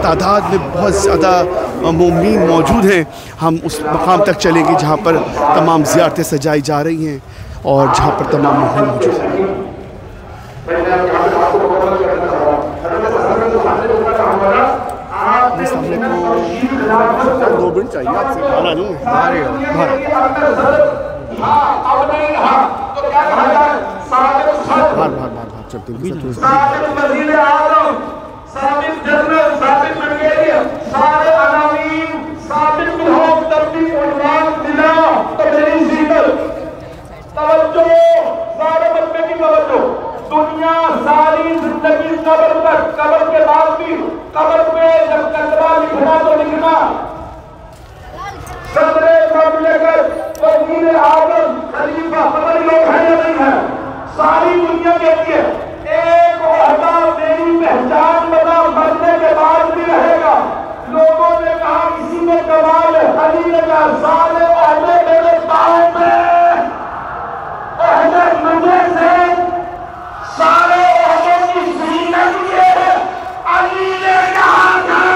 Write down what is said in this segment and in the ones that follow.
तादाद में बहुत ज़्यादा मोमिन मौजूद हैं। हम उस मकाम तक चलेंगे जहाँ पर तमाम ज़ियारतें सजाई जा रही हैं और जहाँ पर तमाम मोमिन मौजूद हैं। दो मिनट चाहिए आपसे, बाहर आ जाऊँ बाहर चलते दुनिया सारी जिंदगी कब्र तक, कब्र के बाद भी कब्र पे जब कतबा लिखना तो लिखना सदरे लेकर वज़ीर आज़म खलीफा हमारे लोग हैं या नहीं है, सारी दुनिया कहती है एक ओहदा मेरी पहचान बना, मरने के बाद भी रहेगा। लोगों ने कहा इसी में कमाल है, अली ने कहा सारे ओहदे मेरे पाँव में, ओहदे मजे से सारे ओहदों की जीनत ये अली ने कहा था।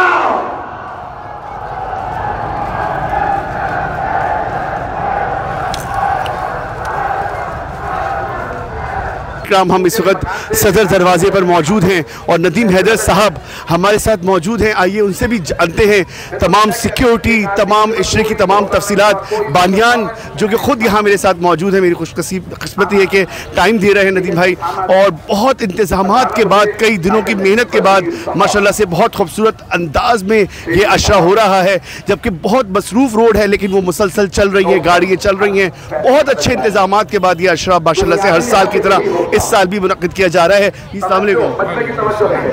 हम इस वक्त सदर दरवाजे पर मौजूद हैं और नदीम हैदर साहब हमारे साथ मौजूद हैं। आइए उनसे भी जानते हैं तमाम सिक्योरिटी, तमाम इश्रे की तमाम तफसीलात। बानियान जो कि ख़ुद यहाँ मेरे साथ मौजूद है, मेरी खुशकिस्मती है कि टाइम दे रहे हैं नदीम भाई, और बहुत इंतज़ामात के बाद, कई दिनों की मेहनत के बाद माशाल्लाह से बहुत खूबसूरत अंदाज में ये अशरा हो रहा है। जबकि बहुत मसरूफ़ रोड है लेकिन वो मुसलसल चल रही है, गाड़ियाँ चल रही हैं। बहुत अच्छे इंतज़ामात के बाद ये अशरा माशाल्लाह से हर साल की तरह इस साल भी मुनक़्क़िद किया जा रहा है। अस्सलाम वालेकुम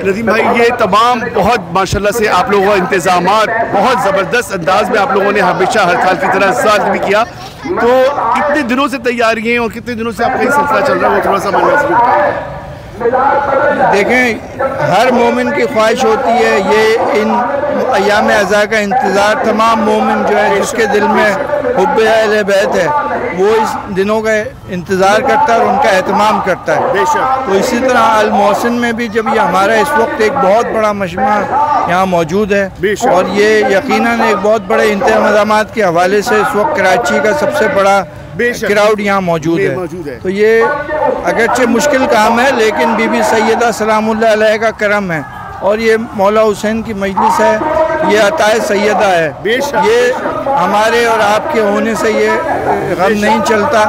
नदीम भाई, ये तमाम बहुत माशाल्लाह से आप लोगों का इंतज़ामात बहुत ज़बरदस्त अंदाज में आप लोगों ने हमेशा हर साल की तरह इस साल भी किया। तो कितने दिनों से तैयारी हैं और कितने दिनों से आपका ये सिलसिला चल रहा है, वो थोड़ा सा मालूम। देखें, हर मोमिन की ख्वाहिश होती है, ये इन अय्याम अज़ा का इंतज़ार तमाम मोमिन जो है जिसके दिल में हुब्बे अहले बैत है वो इस दिनों का इंतज़ार करता है और उनका एहतमाम करता है। बेशक। तो इसी तरह अल मोहसिन में भी जब ये हमारा इस वक्त एक बहुत बड़ा मजमा यहाँ मौजूद है और ये यकीनन एक बहुत बड़े इंतज़ामात के हवाले से इस वक्त कराची का सबसे बड़ा क्राउड यहाँ मौजूद है। तो ये अगरचे मुश्किल काम है लेकिन बीबी सैयदा सलामुल्लाह अलैहा का करम है और ये मौला हुसैन की मजलिस है, ये अताए सैयदा है। ये हमारे और आपके होने से ये गम नहीं चलता।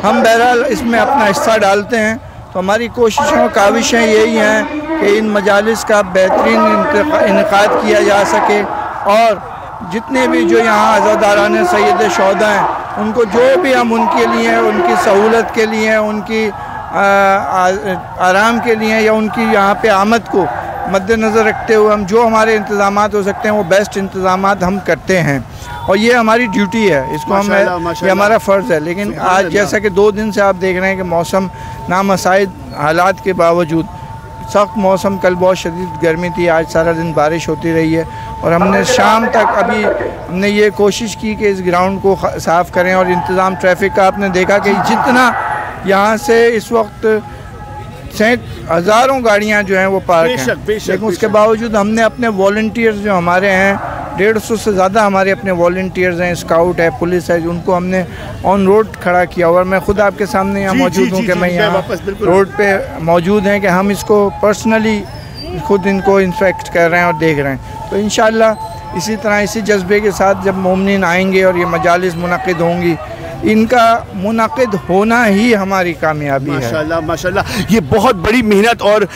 हम बहरहाल इसमें अपना हिस्सा डालते हैं। तो हमारी कोशिशें और काविशें यही हैं कि इन मजालिस का बेहतरीन इनेकाद किया जा सके और जितने भी जो यहाँ अज़ादारान सैयद शोहदा हैं उनको जो भी हम उनके लिए, उनकी सहूलत के लिए, उनकी आराम के लिए या उनकी यहाँ पे आमद को मद्देनज़र रखते हुए हम जो हमारे इंतज़ामात हो सकते हैं वो बेस्ट इंतज़ामात हम करते हैं और ये हमारी ड्यूटी है, इसको हम ये हमारा फ़र्ज़ है। लेकिन आज जैसा कि 2 दिन से आप देख रहे हैं कि मौसम नामसाइद हालात के बावजूद सख्त मौसम, कल बहुत शदीद गर्मी थी, आज सारा दिन बारिश होती रही है और हमने शाम तक अभी हमने ये कोशिश की कि इस ग्राउंड को साफ़ करें और इंतज़ाम ट्रैफिक का आपने देखा कि जितना यहाँ से इस वक्त हज़ारों गाड़ियाँ जो हैं वो पार्क हैं, लेकिन उसके बावजूद हमने अपने वॉलंटियर्स जो हमारे हैं 150 से ज़्यादा हमारे अपने वॉलंटियर्स हैं, स्काउट है, पुलिस है, उनको हमने ऑन रोड खड़ा किया और मैं खुद आपके सामने यहाँ मौजूद हूँ कि मैं यहाँ रोड पे मौजूद हैं कि हम इसको पर्सनली खुद इनको इंस्पेक्ट कर रहे हैं और देख रहे हैं। तो इंशाअल्लाह इसी तरह इसी जज्बे के साथ जब मोमिनीन आएंगे और ये मजालिस मुनक़्क़िद होंगी, इनका मुनक़्क़िद होना ही हमारी कामयाबी है। माशाल्लाह माशाल्लाह, ये बहुत बड़ी मेहनत और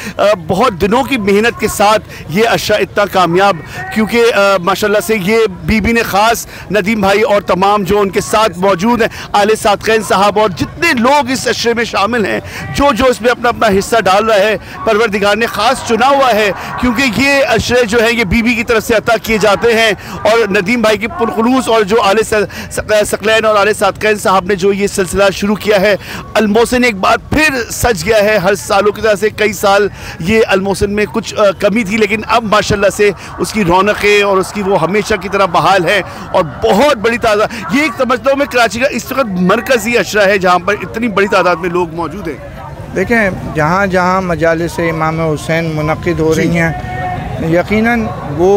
बहुत दिनों की मेहनत के साथ ये अशरा इतना कामयाब, क्योंकि माशाल्लाह से ये बीबी ने ख़ास नदीम भाई और तमाम जो उनके साथ मौजूद हैं आले सादक़ैन साहब और जितने लोग इस अशरे में शामिल हैं, जो जो इसमें अपना अपना हिस्सा डाल रहा है, परवरदिगार ने ख़ास चुना हुआ है क्योंकि ये अशरे जो है ये बीबी की तरफ से अता किए जाते हैं और नदीम भाई की पुरखुलूस और जो आले सकलैन और आले सादक़ैन साहब ने जो ये सिलसिला शुरू किया है, अल मोहसिन एक बार फिर सज गया है। हर सालों की तरह से कई साल ये अल मोहसिन में कुछ कमी थी, लेकिन अब माशाल्लाह से उसकी रौनकें और उसकी वो हमेशा की तरह बहाल है और बहुत बड़ी तादाद, ये एक समझता हूँ मैं कराची का इस वक्त मरकज़ी अशरा है जहाँ पर इतनी बड़ी तादाद में लोग मौजूद हैं। देखें, जहाँ जहाँ मजालिस इमाम हुसैन मुनक़्क़िद हो रही हैं, यकीनन वो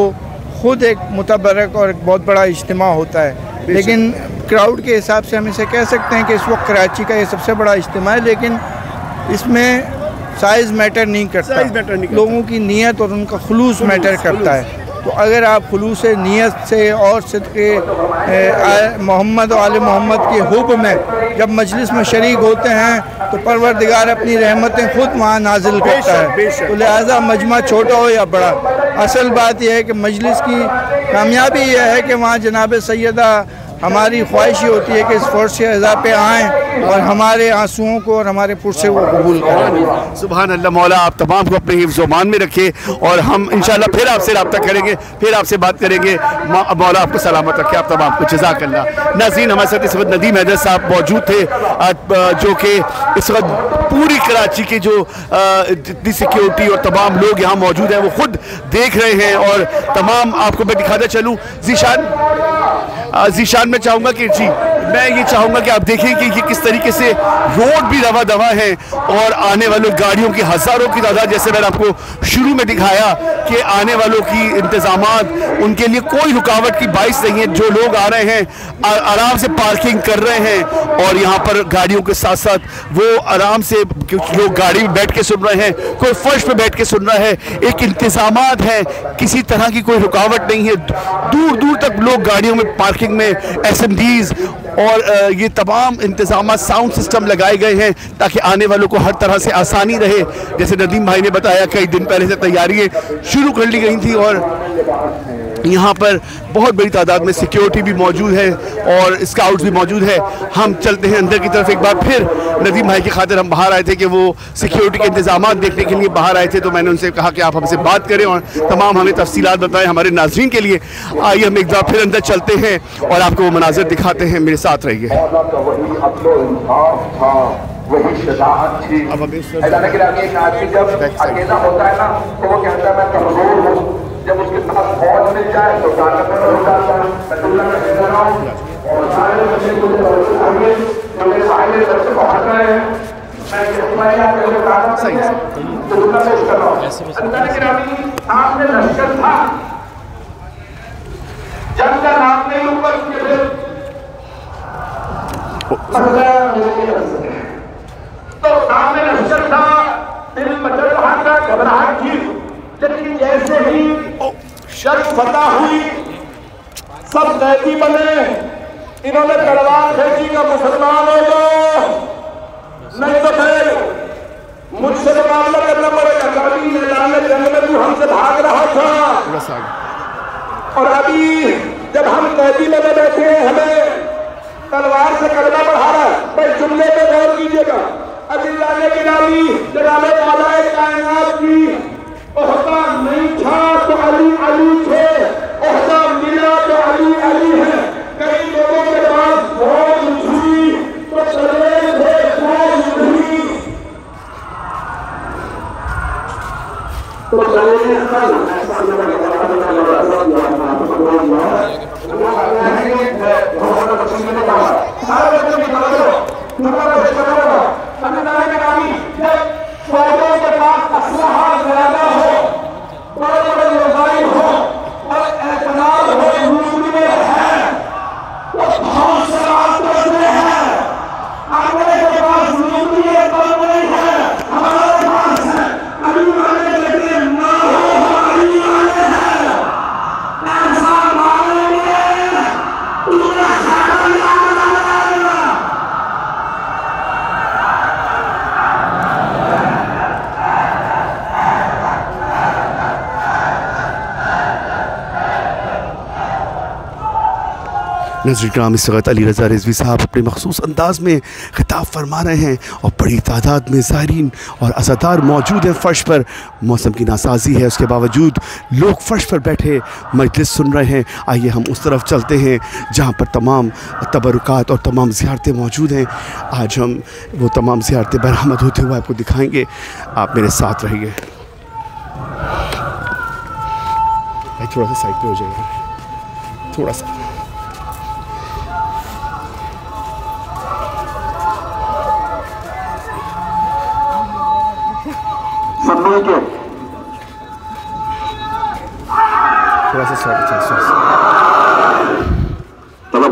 ख़ुद एक मुतबरक और एक बहुत बड़ा इज्तिमा होता है, लेकिन क्राउड के हिसाब से हम इसे कह सकते हैं कि इस वक्त कराची का ये सबसे बड़ा इज्तिमा है, लेकिन इसमें साइज़ मैटर नहीं करता, लोगों की नीयत और उनका खुलूस मैटर करता है। तो अगर आप खुलूस नीयत से और सिद्क़े मोहम्मद और आले मोहम्मद के हुब में जब मजलिस में शरीक होते हैं तो परवरदिगार अपनी रहमतें ख़ुद वहाँ नाजिल करता है। तो लिहाजा मजमा छोटा हो या बड़ा, असल बात यह है कि मजलिस की कामयाबी यह है कि वहाँ जनाब सैयदा हमारी ख्वाहिश ही होती है कि इस फर्श अज़ा पे आएँ और हमारे आंसुओं को और हमारे पुरसे को कबूल करें। सुभान अल्लाह। मौला आप तमाम को अपने हिफ्ज़ मान में रखे और हम इंशाल्लाह फिर आपसे रब्ता करेंगे, फिर आपसे बात करेंगे। मौला आपको सलामत रखे आप तमाम को। जज़ाकल्लाह। नाज़रीन, हमारे साथ इस वक्त नदीम हैदर साहब मौजूद थे, जो कि इस वक्त पूरी कराची के जो जितनी सिक्योरिटी और तमाम लोग यहाँ मौजूद हैं वो खुद देख रहे हैं और तमाम आपको मैं दिखाता चलूँ। ज़ीशान मैं चाहूँगा कि जी मैं ये चाहूँगा कि आप देखें कि ये किस तरीके से रोड भी रवा दवा है और आने वालों गाड़ियों की हज़ारों की तादाद, जैसे मैंने आपको शुरू में दिखाया कि आने वालों की इंतज़ामात, उनके लिए कोई रुकावट की बाइस नहीं है। जो लोग आ रहे हैं आराम से पार्किंग कर रहे हैं और यहाँ पर गाड़ियों के साथ साथ वो आराम से लोग गाड़ी में बैठ के सुन रहे हैं, कोई फर्श पे बैठ के सुन रहा है। एक इंतज़ामात है, किसी तरह की कोई रुकावट नहीं है। दूर दूर तक लोग गाड़ियों में पार्किंग में SMDs और ये तमाम इंतज़ाम साउंड सिस्टम लगाए गए हैं ताकि आने वालों को हर तरह से आसानी रहे। जैसे नदीम भाई ने बताया कई दिन पहले से तैयारियाँ शुरू कर ली गई थी और यहाँ पर बहुत बड़ी तादाद में सिक्योरिटी भी मौजूद है और स्काउट्स भी मौजूद है। हम चलते हैं अंदर की तरफ। एक बार फिर नदीम भाई की खातिर हम बाहर आए थे कि वो सिक्योरिटी के इंतजाम देखने के लिए बाहर आए थे, तो मैंने उनसे कहा कि आप हमसे बात करें और तमाम हमें तफसीलात बताएं हमारे नाज़रीन के लिए। आइए हम एक बार फिर अंदर चलते हैं और आपको वो मनाज़र दिखाते हैं। मेरे साथ रहिए। अब हमें जब उसके पास फौज मिल जाए तो ताकत हो जाता है। और सारे बच्चे को आगे जो मेरे सामने बच्चे को हट रहे हैं, मैं इस्माइल आपको बता रहा हूं तो दुनिया से कर रहा हूं। अल्लाह के नबी सामने लश्कर था, जंग का नाम नहीं ऊपर के फिर तो सामने लश्कर था, दिल मचल रहा था, घबराहट थी। लेकिन जैसे ही शर्त फतह हुई, सब कैदी बने, इन्होंने तलवार फेंकी का मुसलमान हो जाओ, नहीं तो फिर मुझसे मुकाबला करना पड़ेगा। कभी मैदान में जंग में तू हमसे भाग रहा था और अभी जब हम कैदी बने बैठे हैं हमें तलवार से कलमा बढ़ा रहा है। भाई जुमले पे गौर कीजिएगा। अल्लाह ने गिरामी जनाब आला कायनात की ओहदा नहीं था तो अली अली थे, ओहदा मिला तो अली अली है। कई लोगों के पास फौज उठी तो चले थे फौज उठी तो चले फौजों के पास असलहा ज़्यादा हो, बड़े-बड़े लड़ाई हो और एतनाद हो, रूम में है वो बहुत से रास्ते में है। आगे के पास रूम में कम नहीं है, हमारे पास है। अभी वाले लेकिन ना हो, हमारी वाले हैं। ऐसा मानेंगे पूरा खाना नज़र इकराम इस वक्त अली रज़ा रिज़वी साहब अपने मखसूस अंदाज में खिताब फरमा रहे हैं और बड़ी तादाद में ज़ायरीन और अज़ादार मौजूद हैं फ़र्श पर। मौसम की नासाजी है, उसके बावजूद लोग फ़र्श पर बैठे मजलिस सुन रहे हैं। आइए हम उस तरफ चलते हैं जहाँ पर तमाम तबरुकात और तमाम ज़ियारतें मौजूद हैं। आज हम वो तमाम ज़ियारतें बरामद होते हुए आपको दिखाएँगे। आप मेरे साथ रहिए। भाई थोड़ा सा साइड पे हो जाएगा, थोड़ा सा। थोड़ा सा तो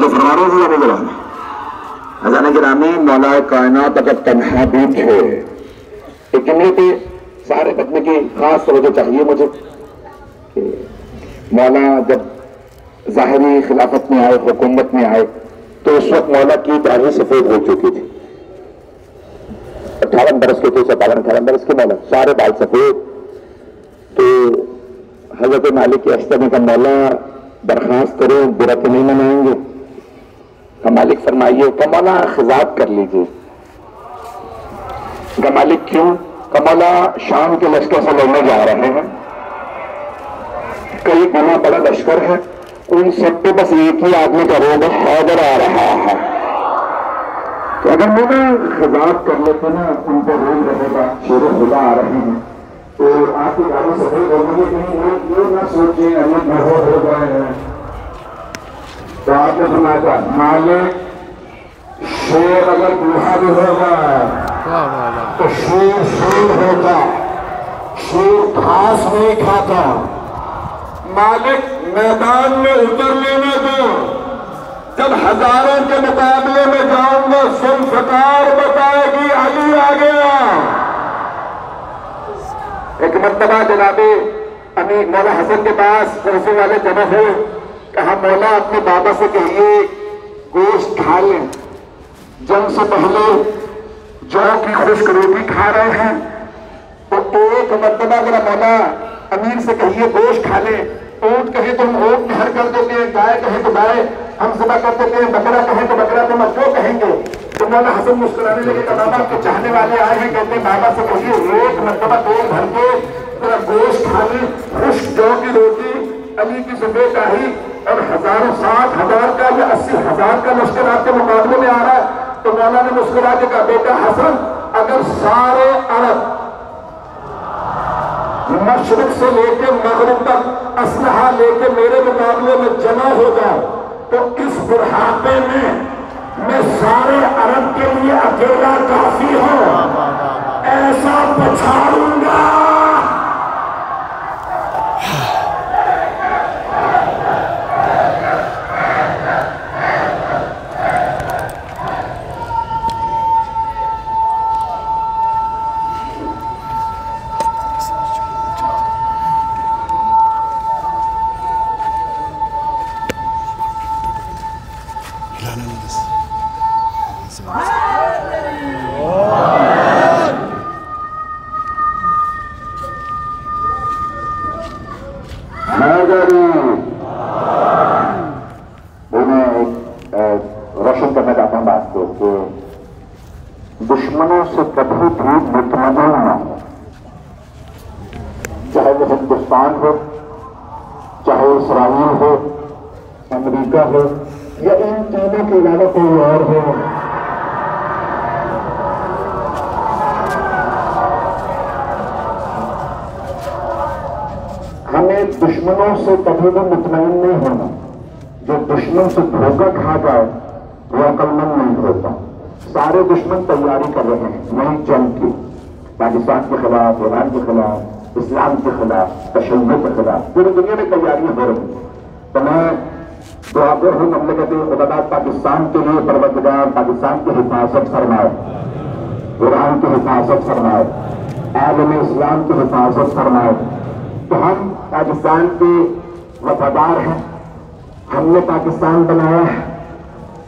फरमा रहे हैं अजान गिरामी मौला कायनात अगर तन्हा भी थे लेकिन पे सारे बदने की खास तवज्जो चाहिए मुझे कि मौला जब ज़ाहिरी खिलाफत में आए, हुकूमत में आए, तो उस वक्त मौला की दाढ़ी सफेद हो चुकी थी। 58 बरस के थे, 58 बरस के मौला, सारे बाल सफेद। तो हजरत मालिक अस्तर ने कहा मौला बर्खास्त करो, बुरा तो नहीं मनाएंगे। मालिक फरमाइए कि मौला खिजाब कर लीजिए। मालिक क्यों? मौला शाम के लश्कर से लड़ने जा रहे हैं, कई गुना बड़ा लश्कर है, उन सब पे बस एक ही आदमी का रोग हैदर आ रहा है। तो अगर मौला खिजाब कर लेते ना, उन पर रोग रहेगा, शेर खुदा आ रहे हैं, तो आपकी गाड़ी से बोलेंगे कहीं ये ना सोचे अनेक हो गए हैं। तो आपने सुना मालिक शेर अगर बूढ़ा भी होगा तो शेर होगा, शेर घास नहीं खाता। मालिक मैदान में उतर लेने दो, जब हजारों के मुकाबले में जाऊंगा सुल्फ़कार बताएगी अली आ गया। एक मर्तबा जनाबे अमीर मौला हसन के पास पैसे वाले जमा हुए, कहा मौला अपने बाबा से कहिए गोश्त खा लें, जंग से पहले जौ की खुश्क रोटी खा रहे हैं। तो एक मर्तबा अगर मौला अमीर से कहिए गोश्त खा ले, ऊंट कहे तो हम ऊंट नहर कर देते हैं, गाय कहे तो गाय हम ज़िबा कर देते हैं, बकरा कहे तो बकरा, तो जो कहेंगे। तो मौला हसन मुस्कुराने लगे, तो बाबा के चाहने वाले आए हैं, कहते हैं बाबा से कहिए एक मर्तबा पेट भर के थोड़ा गोश्त खा ले, खुश्क जौ की रोटी, अली की सफेद दाढ़ी, और हजारों 60,000 का या 80,000 का लश्कर आपके मुकाबले में आ रहा है। तो मौला ने मुस्कुरा के कहा बेटा हसन, अगर सारे अरब मशरिक से लेके मगरिब तक असलहा लेके मेरे मुकाबले में जमा हो जाओ, तो इस बुढ़ापे में मैं सारे अरब के लिए अकेला काफी हूं, ऐसा पछाड़ूंगा। रोशन करना चाहता हूं बात को कि दुश्मनों से कभी भी मुतमईन न हो, चाहे वो हिंदुस्तान हो, चाहे इसराइल हो, अमेरिका हो, या इन तीनों के अलावा कोई और हो। हमें दुश्मनों से कभी भी मुतमईन नहीं होना। जो दुश्मन से धोखा खा जाए वो अकलमंद नहीं होता। सारे दुश्मन तैयारी कर रहे हैं नई जंग की, पाकिस्तान के खिलाफ, ईरान के खिलाफ, इस्लाम के खिलाफ, तशय्युद के खिलाफ, पूरी दुनिया में तैयारियां हो रही हैं। तो मैं दुआगो हूं ममलिकत खुदादाद पाकिस्तान के लिए, परवरदिगार पाकिस्तान की हिफाजत फरमाए, ईरान की हिफाजत फरमाए, आलम इस्लाम की हिफाजत फरमाए। तो हम पाकिस्तान के वफादार हैं, हमने पाकिस्तान बनाया है,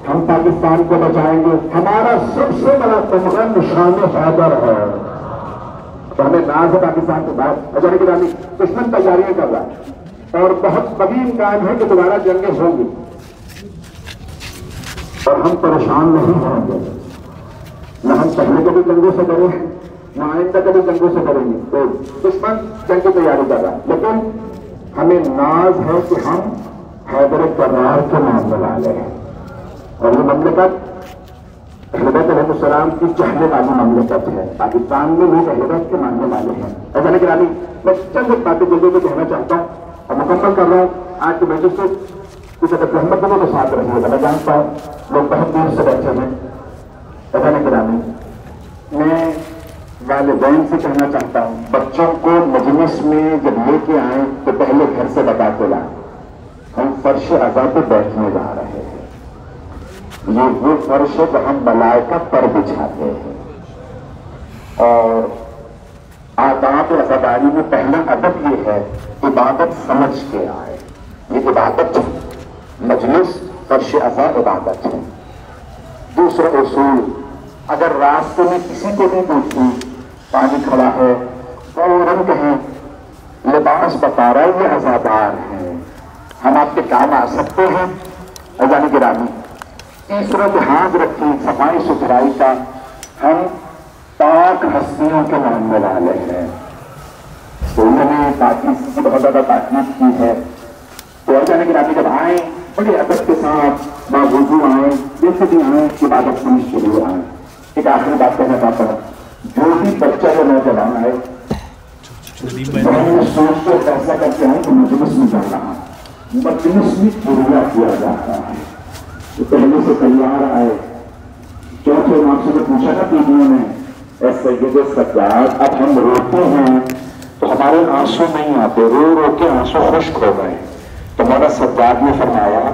हम पाकिस्तान को बचाएंगे। हमारा सबसे बड़ा तमगा निशान हैदर है, तो हमें नाज है पाकिस्तान के बाद। अजान गिरामी दुश्मन तैयारियां कर रहा है और बहुत कभी इम्कान है कि दोबारा जंगें होंगी और हम परेशान नहीं होंगे। न हम पहले कभी जंगों से डरे हैं, न आइंदा कभी जंगों से डरेंगे। तो दुश्मन जंग की तैयारी कर रहा है, लेकिन हमें नाज है कि हम हैदर कर्रार के मामले वाले हैं। और ये ममलिकत अहलबैत अलैहिस्सलाम की चाहने वाली ममलिकत है। पाकिस्तान में लोग अहलबैत के मानने वाले हैं। अजान गिरामी मैं चंद बातें जल्दी में कहना चाहता हूँ और मुकम्मल कर रहा हूँ। आज के बैठक से कुछ रहमत दोनों के साथ रहिएगा। मैं जानता हूँ लोग बहुत दूर से बैठे हैं। अजान गिरामी मैं वालिदैन से कहना चाहता हूँ, बच्चों को मजलिस में जब लेके आए तो पहले घर से बता के लाएं। फर्श अज़ा पे बैठने जा रहे हैं। ये वो फर्श है जहां मलाइका पर बिछाते हैं। और आदाब अज़ादारी में पहला अदब ये है, इबादत समझ के आए। ये इबादत है, मजलिस फर्श अज़ा इबादत है। दूसरा उसूल, अगर रास्ते में किसी को भी पूछूं, पानी खड़ा है, फौरन कहें लिबास बता रहा है ये अज़ादार है, हम आपके काम आ सकते हैं। अज़ान गिरामी, तीसरा लिहाज रखें सफाई सुथराई का, हम पाक हस्तियों के मानने वाले हैं। तो उन्होंने ताकीद की बहुत ज्यादा ताकीद की है। तो अज़ान गिरामी जब आए बड़े अदब के साथ बावजूद आए, जैसे भी आए इबादत समझ के लिए आए। एक आखिरी बात कहना चाहता हूँ, जो भी बच्चा या नौजवान आए सोच को फैसला करके आए कि मजलिस में जाना है, मजलिस में पूरा किया जा रहा है, तो पहले से तैयार आए। चौथे आपसे ने पूछा ना टीवियों में, ऐसे ये सज्जाद अब हम रोते हैं तो हमारे आंसू नहीं आते, रो रो के आंसू खुश्क हो गए। तो हमारा सज्जाद ने फरमाया,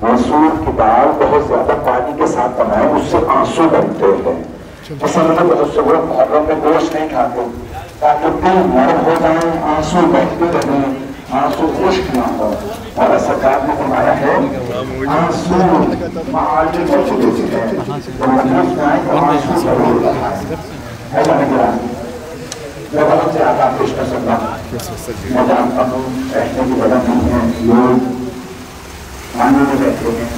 मसूर की दाल बहुत ज्यादा पानी के साथ बनाए, उससे आंसू बनते हैं। पसंद में बहुत से लोग मुहर्रम में गोश्त नहीं खाते ताकि दिल नरम हो जाए, आंसू बहते रहे, आंसू खुश्क ना हो। और सरकार ने फरमाया है आंसू मैं बहुत से आता पेश कर सकता हूँ, मैं जानता हूँ बैठने की जगह नहीं है, लोग खाने में बैठे हैं,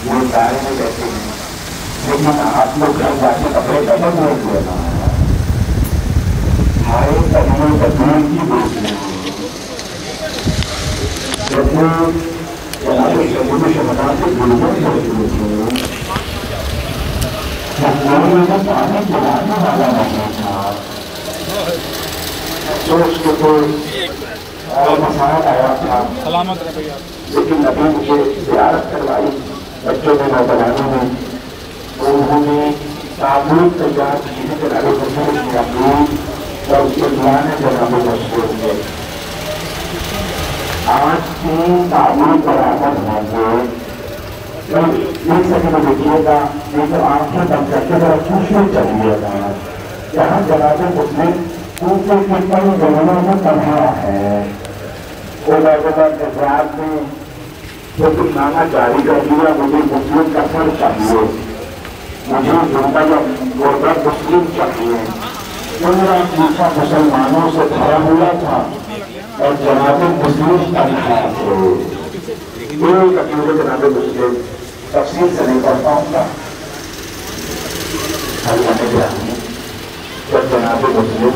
वो दायरे में बैठे हैं, लेकिन आप लोग घर जाके कपड़े बदल नहीं हुए ना, हमारे कदमों का दूर की बोलते हैं। जैसे बता के पानी पिलाने वाला नहीं था, सोच के तो और मसाला आया था, लेकिन अभी मुझे ज़ियारत करवाई बच्चों ने नौजवानों में, तो उन्होंने ताबूत तैयार किए जनाबे मशहूर ताबूत और उसके पुराने जनाबे मशहूर हुए। आज की ताबूत बराबर होंगे, एक सेकंड देखिएगा, ये तो आंखें बंद करके जरा पूछने चाहिएगा, जहाँ जनाबे मुस्लिम उनके कितने जगहों में पढ़ा है, वो गुजरात में जो कुछ नाना जारी कर दिया, मुझे मुस्लिम का फल चाहिए, मुझे गुर्दा मुस्लिम चाहिए। पूरा दूसरा मुसलमानों से भरा हुआ था और जनाबे मुस्लिम तनखा थे। एक अकेले जनाबे मुस्लिम तफसील से नहीं पढ़ता उनका जब जनाबे मुस्लिम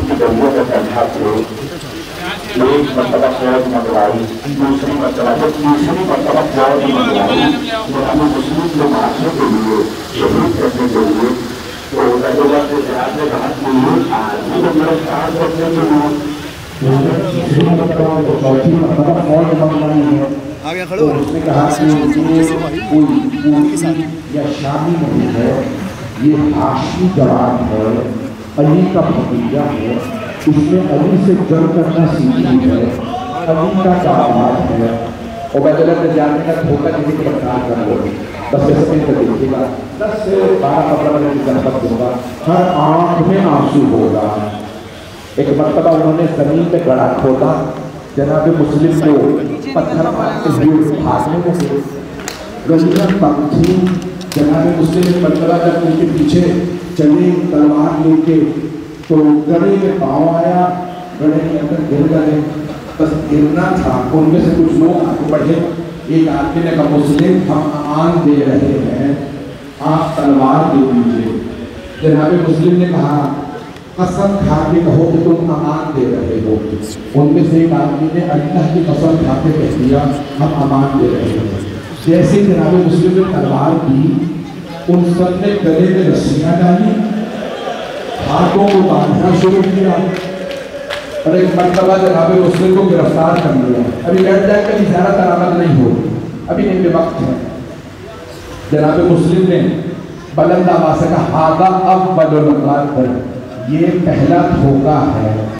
की गलियों में तनखा थे, एक मरतबा फौज मंगवाई, दूसरी मरतबा जब तीसरी मरतबा फौज मंगवाई जनाबे मुस्लिम के मारने के लिए, शहीद करने के लिए, तो लगेगा कि जनाबे रात के लिए आदमी को गिरफ्तार करने के लिए तीसरी मरतबा चौथी मरतबा फौज मंगवाई है। तो उसने कहा कि या शामी नहीं है, ये हाशी जवान है, अली का भतीजा है, उसने अली से जंग करना सीखी है, अली का दामाद है। और मैं जानने का धोखा किसी को बर्दाश्त कर लो, बस ऐसे कर देखिएगा, 10 से 12 मिनट की जनपद दूंगा, हर आंख में आंसू होगा। एक मरतबा उन्होंने जमीन पे गड़ा खोदा, जनाबे मुस्लिम को पत्थर फासने को गजरन पंखी जनाबे मुस्लिम एक मरतबा जब उनके पीछे चले तलवार लेके, तो गड़े में पाँव आया, गड़े के अंदर गिर गए, बस गिरना था। उनमें से कुछ लोग आगे बढ़े, एक आदमी ने कहा मुस्लिम हम अमान दे रहे हैं, आप तलवार दे दीजिए। जनाबे मुस्लिम ने कहा कसम खा के कहो कि तुम अमान दे रहे हो। उनमें से एक आदमी ने अल्लाह की कसम खा के कह दिया हम अमान दे रहे हैं। जैसे जनाबे मुस्लिम ने तलवार दी, उन सब ने गले में रस्सियाँ डाली, हाथों को बांधना शुरू किया और एक मरतबा जनाबे मुस्लिम को गिरफ्तार कर लिया। अभी लड़ जाए कभी ज़्यादा तरामत नहीं हो, अभी नहीं पे वक्त है। जनाबे मुस्लिम ने बुलंद आवाज़ से कहा हादा अब बदल, ये पहला धोखा है,